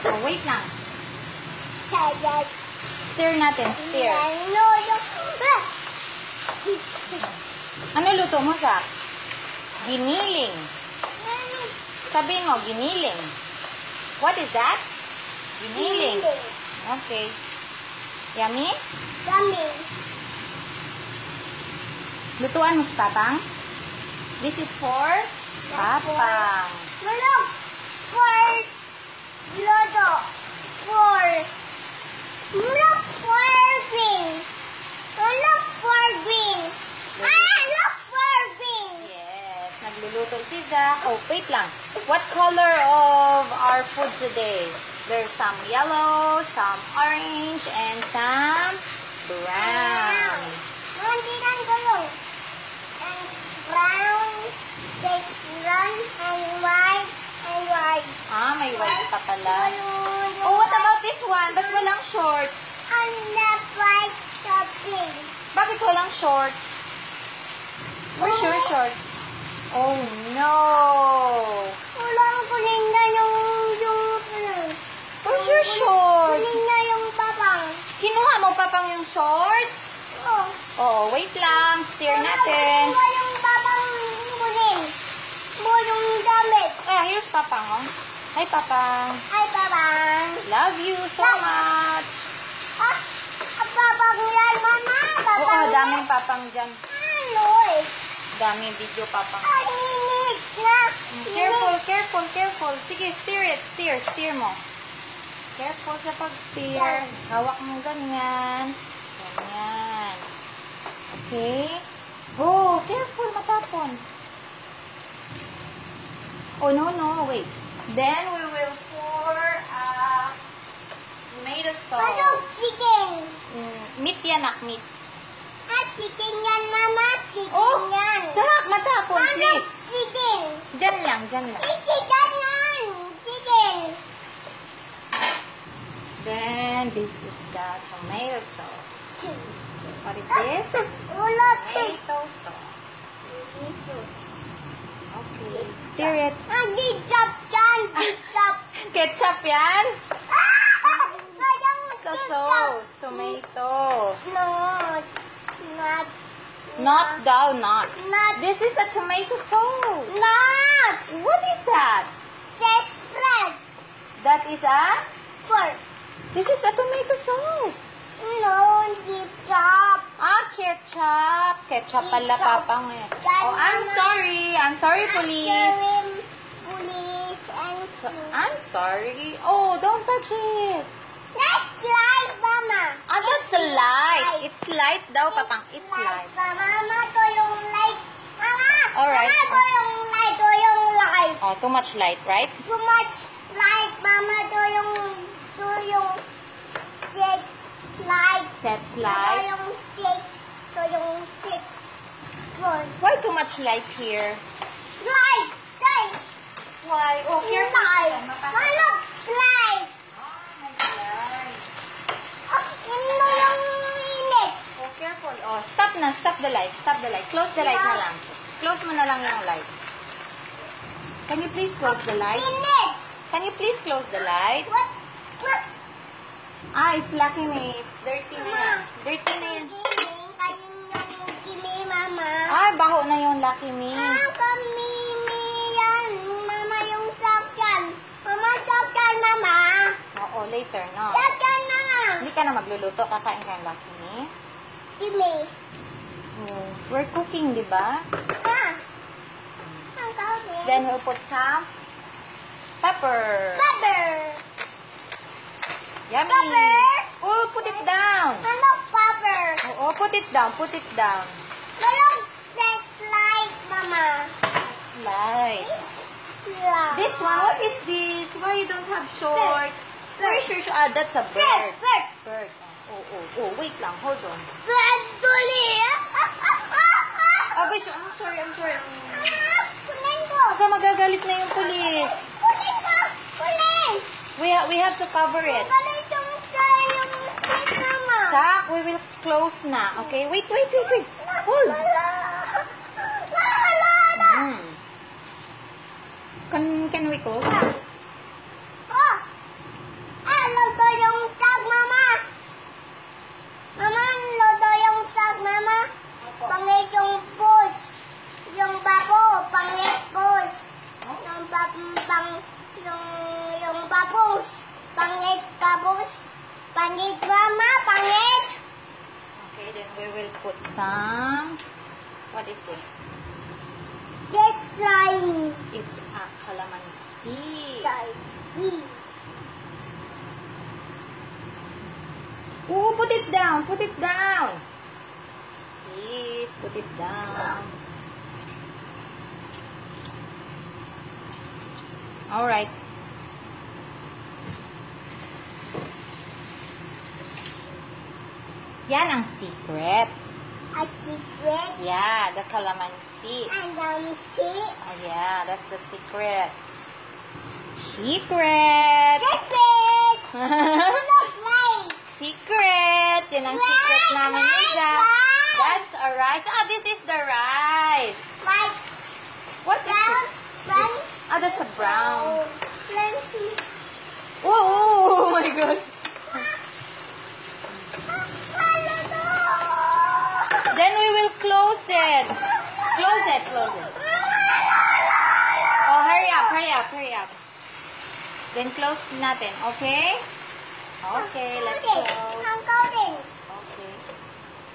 Oh, wait lang. Stir natin, stir. Ano luto mo, Zach? Giniling. Sabihin mo, giniling. What is that? Giniling. Okay. Yummy? Yummy. Lutuan mo si Papang. This is for Papang. Look for Lodo. Look for green. Look for green. Look for green. Yes, nagluluto si Zach. Oh, wait lang. What color of our food today? There's some yellow, some orange, and some brown. Nandiyan kayo. And brown, brown, and white, and white. Ah, may white pa pala. Oh, what about this one? Ba't walang short? And the white topping. Bakit walang short? Where's your short? Oh, no. Walang kuling na yung Where's your short? kuling na yung papang. Kinuha mo Papang yung short? Oh. Oh, wait lang. Stir natin. Wala yung papang kuling. Mo yung damit. Ah, here's Papang, oh. Hi, Papang. Ay, papang. Love you so much. Papang yan, mama. Papang Oo, yan. daming Papang dyan. Ano eh? Daming video Papang. Ay, init na. Careful, careful, careful. Sige, stir it. Stir mo. Careful sa pag-stir. Hawak mo ganyan. Ganyan. Okay. Go. Careful, matapon. Oh, no, wait. Then we will pour tomato sauce. Ano, chicken? Meat yan, meat. Chicken yan, mama. Chicken Oh, yan. Zach, matapon, Ano, please. chicken? Diyan lang. Chicken yan. Chicken. Then, this is the tomato sauce. What is this? Wala Tomato sauce. Okay, stir it. Ketchup dyan. Ketchup. Ketchup yan? Kayang Sa sauce. Tomato. Not. Not daw, not. Not. This is a tomato sauce. Not. What is that? That's fried. That is a? Pork. This is a tomato sauce. No, ketchup. Ah, ketchup. Ketchup pala, Ketchup. Papang eh. Yan Oh, I'm naman. sorry. I'm sorry, police. Police and I'm sorry. Oh, don't touch it. That's light, mama. Ah, that's light. It's light daw, Papang. It's light. Mama, to yung light. Mama, Alright. Mama, to yung light, to yung light. Oh, too much light, right? Too much light, mama, to yung six light. Sets To light. yung six. Good. Why too much light here? Light, light. Why? Oh, careful. Light. Mama, light. Ano yung init? Oh, careful. Oh, stop na. Stop the light. Stop the light. Close the light na lang. Close mo na lang yung light. Can you please close the light? Init. Can you please close the light? What? Ah, it's lucky me. It's dirty na yan. Dirty na yan. Kimi, mama. Ah, baho na yung lucky me. Kami yan. Mama, yung sakyan. Mama, sakyan, mama. Oo, later, no? Sakyan na nga. Hindi ka na magluluto. Kakain ka ng lucky me. Kimi. Oh, we're cooking, di ba? Ang kawin. Then we'll put some pepper. Pepper. Yummy. Pepper. Oh, put it down. Ano, pepper? Oo, put it down. Put it down. Walang that light, mama. Light. Light. This one, what is this? Why you don't have short? Where's your short? Ah, that's a bird. Bird. Bird. Oh, wait lang. Hold on. Bird, tuli. Ah, wait, I'm sorry. Kunin ko. Baka magagalit na yung police. Kunin ko. Kunin. We have to cover it. Kunin yung sayang seat, mama. Zach, we will close na. Okay? Wait. Hold. Can we close? Oh. yung bubbles. Pangit bubbles. Pangit mama, pangit. Okay, then we will put some... What is this? This slime. It's a calamansi. Spicy. Ooh, put it down. Put it down. Please, put it down. All right. Yan ang secret. A secret. Yeah, the calamansi. And see. Oh, yeah, that's the secret. Secret. Secret. Look nice. Secret. Yan ang secret Rice, namin, rice, Lisa. rice. That's a rice. Ah, this is the rice. Like What is brown, this? brown. Ah, that's a brown. Plenty. Oh my gosh. Then we will close it. Close it, close it. Oh, hurry up, hurry up, hurry up. Then close natin, okay? Okay, let's close. I'm going. Okay.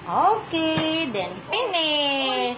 Okay, then finish.